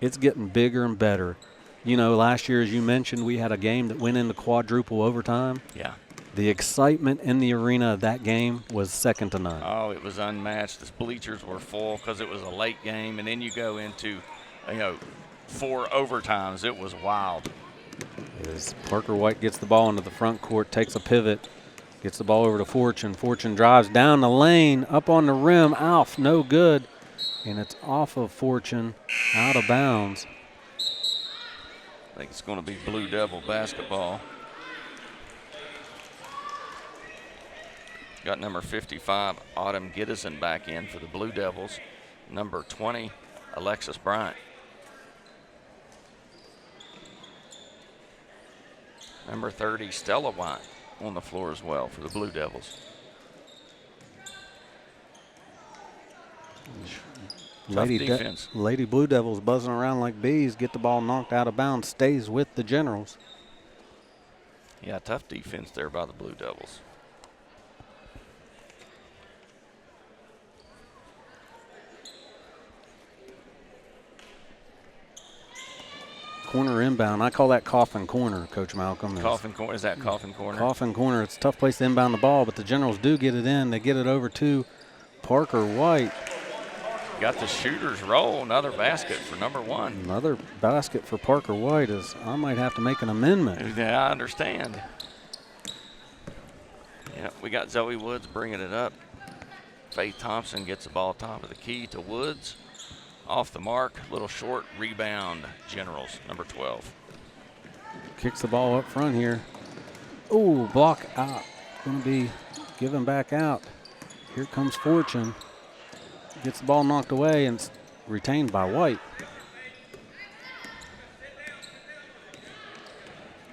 Speaker 2: it's getting bigger and better. You know, last year, as you mentioned, we had a game that went into quadruple overtime.
Speaker 3: Yeah.
Speaker 2: The excitement in the arena of that game was second to none.
Speaker 3: Oh, it was unmatched. The bleachers were full because it was a late game, and then you go into, 4 overtimes. It was wild.
Speaker 2: As Parker White gets the ball into the front court, takes a pivot, gets the ball over to Fortune. Fortune drives down the lane, up on the rim, off, no good. And it's off of Fortune, out of bounds.
Speaker 3: I think it's going to be Blue Devil basketball. Got number 55, Autumn Gittison, back in for the Blue Devils. Number 20, Alexis Bryant. Number 30, Stella White, on the floor as well for the Blue Devils.
Speaker 2: Lady Blue Devils buzzing around like bees, get the ball knocked out of bounds, stays with the Generals.
Speaker 3: Yeah, tough defense there by the Blue Devils.
Speaker 2: Corner inbound. I call that coffin corner, Coach Malcolm.
Speaker 3: Coffin corner. Is that coffin corner?
Speaker 2: Coffin corner. It's a tough place to inbound the ball, but the Generals do get it in. They get it over to Parker White.
Speaker 3: got the shooter's roll. Another basket for number 1.
Speaker 2: Another basket for Parker White. Is I might have to make an amendment.
Speaker 3: Yeah, I understand. Yeah, we got Zoe Woods bringing it up. Faith Thompson gets the ball top of the key to Woods. Off the mark, little short rebound. Generals, number 12.
Speaker 2: Kicks the ball up front here. Ooh, block out. Going to be given back out. Here comes Fortune. Gets the ball knocked away and retained by White.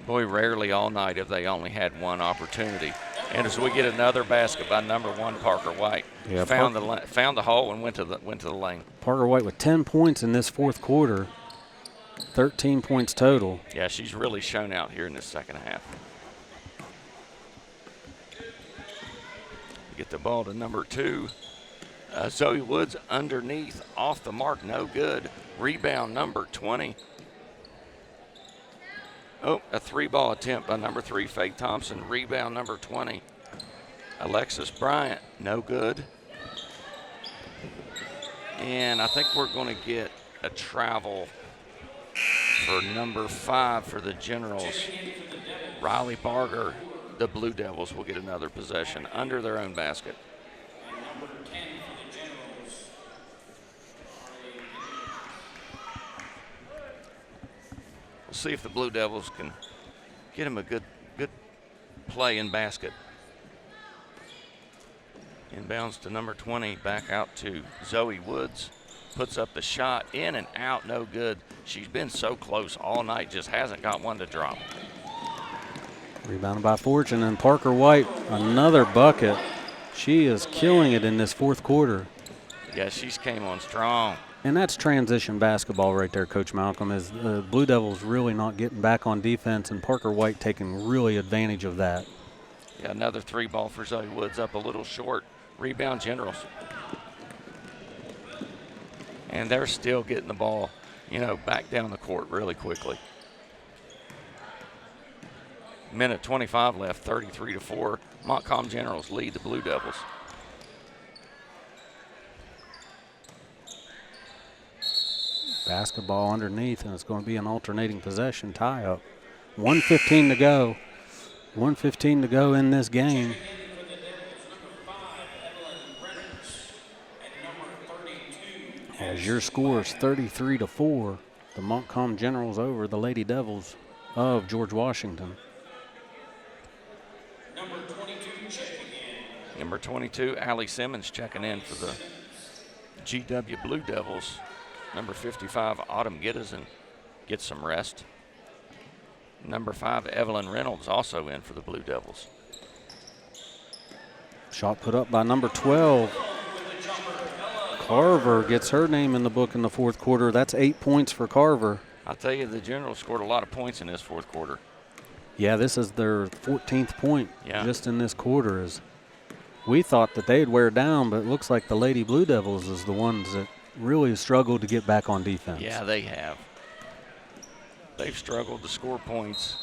Speaker 3: Boy, rarely all night have they only had one opportunity. And as we get another basket by number 1, Parker White,
Speaker 2: Yeah,
Speaker 3: found the hole and went to the lane.
Speaker 2: Parker White with 10 points in this fourth quarter, 13 points total.
Speaker 3: Yeah, she's really shown out here in the second half. Get the ball to number 2. Zoe Woods underneath, off the mark, no good. Rebound number 20. Oh, a 3-ball attempt by number 3, Faith Thompson. Rebound number 20. Alexis Bryant, no good. And I think we're going to get a travel for number 5 for the Generals. Riley Barger, the Blue Devils, will get another possession under their own basket. We'll see if the Blue Devils can get him a good play in basket. Inbounds to number 20, back out to Zoe Woods. Puts up the shot, in and out, no good. She's been so close all night, just hasn't got one to drop.
Speaker 2: Rebounded by Fortune, and Parker White, another bucket. She is killing it in this fourth quarter.
Speaker 3: Yeah, she's came on strong.
Speaker 2: And that's transition basketball right there, Coach Malcolm, is the Blue Devils really not getting back on defense, and Parker White taking really advantage of that.
Speaker 3: Yeah, another 3-ball for Zoe Woods, up a little short. Rebound Generals. And they're still getting the ball, back down the court really quickly. Minute 25 left, 33-4. Montcalm Generals lead the Blue Devils.
Speaker 2: Basketball underneath, and it's going to be an alternating possession tie-up. 1:15 to go. 1:15 to go in this game. As your score is 33-4, the Montcalm Generals over the Lady Devils of George Washington.
Speaker 3: Number 22, Allie Simmons checking in for the GW Blue Devils. Number 55, Autumn Gittison gets some rest. Number 5, Evelyn Reynolds also in for the Blue Devils.
Speaker 2: Shot put up by number 12. Carver gets her name in the book in the fourth quarter. That's 8 points for Carver.
Speaker 3: I'll tell you, the Generals scored a lot of points in this fourth quarter.
Speaker 2: Yeah, this is their 14th point just in this quarter. We thought that they'd wear down, but it looks like the Lady Blue Devils is the ones that really struggled to get back on defense.
Speaker 3: Yeah, they have. They've struggled to score points.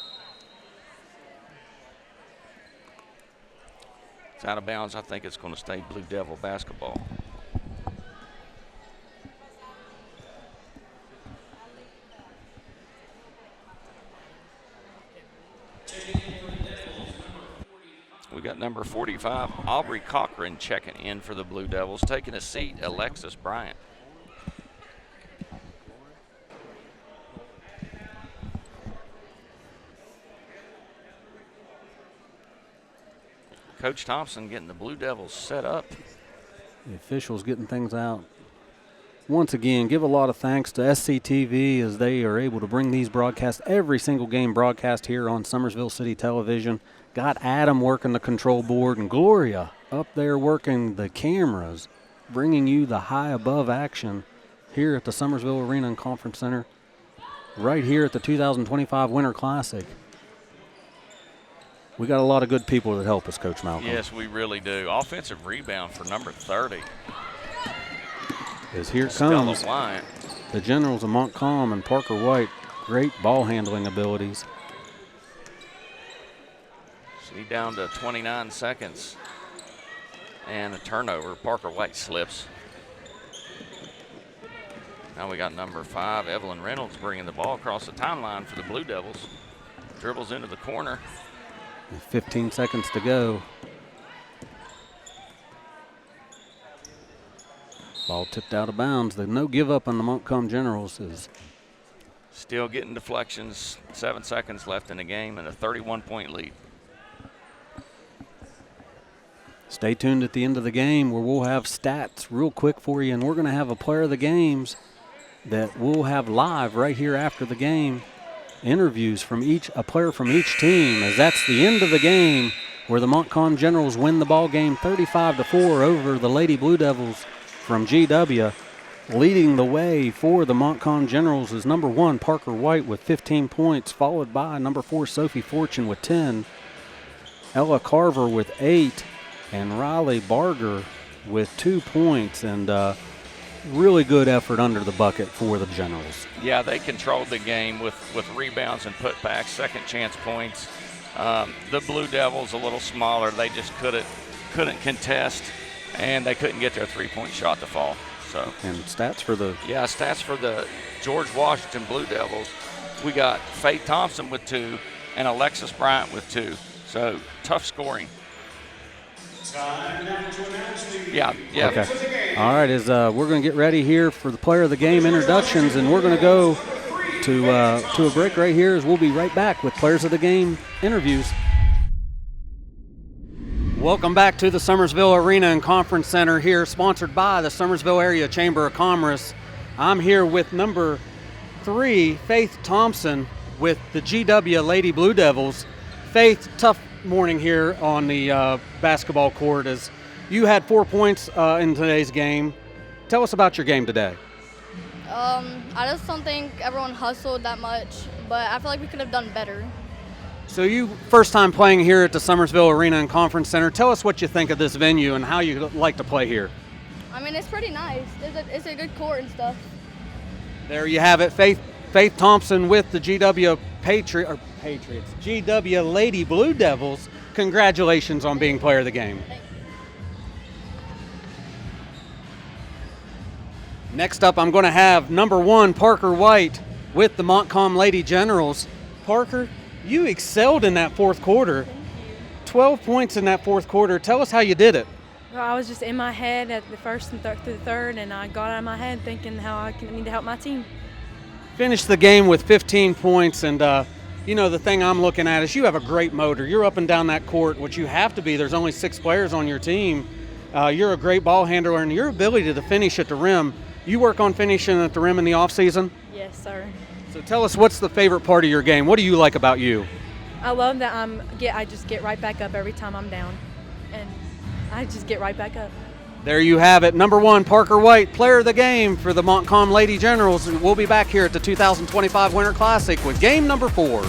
Speaker 3: It's out of bounds. I think it's going to stay Blue Devil basketball. We got number 45, Aubrey Cochran, checking in for the Blue Devils. Taking a seat, Alexis Bryant. Coach Thompson getting the Blue Devils set up.
Speaker 2: The officials getting things out. Once again, give a lot of thanks to SCTV as they are able to bring these broadcasts, every single game broadcast here on Summersville City Television. Got Adam working the control board and Gloria up there working the cameras, bringing you the high above action here at the Summersville Arena and Conference Center, right here at the 2025 Winter Classic. We got a lot of good people that help us, Coach Malcolm.
Speaker 3: Yes, we really do. Offensive rebound for number 30.
Speaker 2: As here comes
Speaker 3: Wyant.
Speaker 2: the Generals of Montcalm and Parker White. Great ball handling abilities.
Speaker 3: See, down to 29 seconds. And a turnover. Parker White slips. Now we got number 5, Evelyn Reynolds, bringing the ball across the timeline for the Blue Devils. Dribbles into the corner.
Speaker 2: 15 seconds to go. Ball tipped out of bounds. The no give up on the Montcalm Generals is
Speaker 3: still getting deflections. 7 seconds left in the game and a 31-point lead.
Speaker 2: Stay tuned at the end of the game where we'll have stats real quick for you, and we're going to have a player of the games that we'll have live right here after the game. Interviews from a player from each team, as that's the end of the game where the Montcalm Generals win the ball game 35-4 over the Lady Blue Devils from GW. Leading the way for the Montcalm Generals is number 1, Parker White, with 15 points, followed by number 4, Sophie Fortune with 10, Ella Carver with 8, and Riley Barger with 2 points. And really good effort under the bucket for the Generals.
Speaker 3: Yeah, they controlled the game with rebounds and putbacks, second chance points. The Blue Devils a little smaller. They just couldn't contest, and they couldn't get their three-point shot to fall. So.
Speaker 2: And stats for the
Speaker 3: George Washington Blue Devils. We got Faith Thompson with 2 and Alexis Bryant with 2. So tough scoring. Yeah.
Speaker 2: Okay. All right, we're going to get ready here for the player of the game introductions, and we're going to go to a break right here, as we'll be right back with players of the game interviews. Welcome back to the Summersville Arena and Conference Center here, sponsored by the Summersville Area Chamber of Commerce. I'm here with number 3, Faith Thompson, with the GW Lady Blue Devils. Faith, tough morning here on the basketball court, as you had 4 points in today's game. Tell us about your game today.
Speaker 4: I just don't think everyone hustled that much, but I feel like we could have done better.
Speaker 2: So you first time playing here at the Summersville Arena and Conference Center. Tell us what you think of this venue and how you like to play here.
Speaker 4: I mean, it's pretty nice. It's a good court and stuff.
Speaker 2: There you have it, Faith Thompson with the GW Patriots, GW Lady Blue Devils. Congratulations on being player of the game.
Speaker 4: Thank you.
Speaker 2: Next up, I'm going to have number 1, Parker White, with the Montcalm Lady Generals. Parker, you excelled in that fourth quarter.
Speaker 5: Thank you.
Speaker 2: 12 points in that fourth quarter. Tell us how you did it.
Speaker 5: Well, I was just in my head at the first and through the third, and I got out of my head thinking how I need to help my team.
Speaker 2: Finished the game with 15 points, and the thing I'm looking at is you have a great motor. You're up and down that court, which you have to be. There's only 6 players on your team. You're a great ball handler, and your ability to finish at the rim. You work on finishing at the rim in the off season?
Speaker 5: Yes, sir.
Speaker 2: So tell us, what's the favorite part of your game? What do you like about you?
Speaker 5: I love that I just get right back up every time I'm down, and I just get right back up.
Speaker 2: There you have it. Number 1, Parker White, player of the game for the Montcalm Lady Generals. We'll be back here at the 2025 Winter Classic with game number 4.